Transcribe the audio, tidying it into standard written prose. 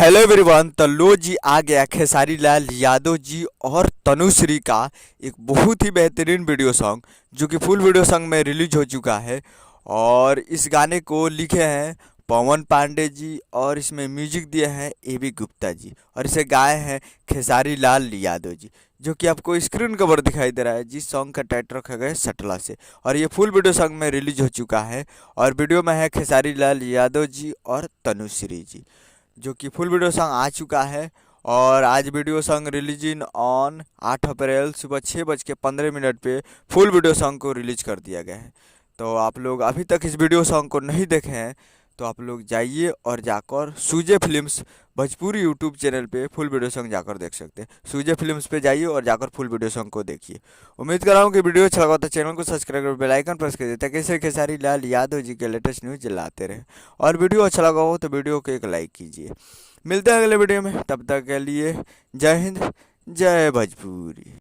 Hello everyone. तो लो जी आ गया खेसारी लाल यादव जी और तनुश्री का एक बहुत ही बेहतरीन वीडियो सॉन्ग जो कि फुल वीडियो सॉन्ग में रिलीज हो चुका है। और इस गाने को लिखे हैं पवन पांडे जी और इसमें म्यूजिक दिए हैं ए बी गुप्ता जी और इसे गाए हैं खेसारी लाल यादव जी, जो कि आपको स्क्रीन कवर दिखाई दे रहा है। जिस सॉन्ग का टाइटल रखा गया है सटला से, और ये फुल वीडियो सॉन्ग में रिलीज हो चुका है। और वीडियो में है खेसारी लाल यादव जी और तनुश्री जी, जो कि फुल वीडियो सॉन्ग आ चुका है। और आज वीडियो सॉन्ग रिलीजिंग ऑन 8 अप्रैल सुबह 6:15 पे फुल वीडियो सॉन्ग को रिलीज कर दिया गया है। तो आप लोग अभी तक इस वीडियो सॉन्ग को नहीं देखे हैं तो आप लोग जाइए और जाकर सूजे फिल्म्स भोजपुरी यूट्यूब चैनल पे फुल वीडियो सॉन्ग जाकर देख सकते हैं। सूजे फिल्म्स पे जाइए और जाकर फुल वीडियो सॉन्ग को देखिए। उम्मीद कर रहा हूँ कि वीडियो अच्छा लगा तो चैनल को सब्सक्राइब कर बेल आइकन प्रेस कर दें ताकि ऐसे खेसारी लाल यादव जी के लेटेस्ट न्यूज़ लाते रहें। और वीडियो अच्छा लगा हो तो वीडियो को एक लाइक कीजिए। मिलते हैं अगले वीडियो में, तब तक के लिए जय हिंद, जय भोजपुरी।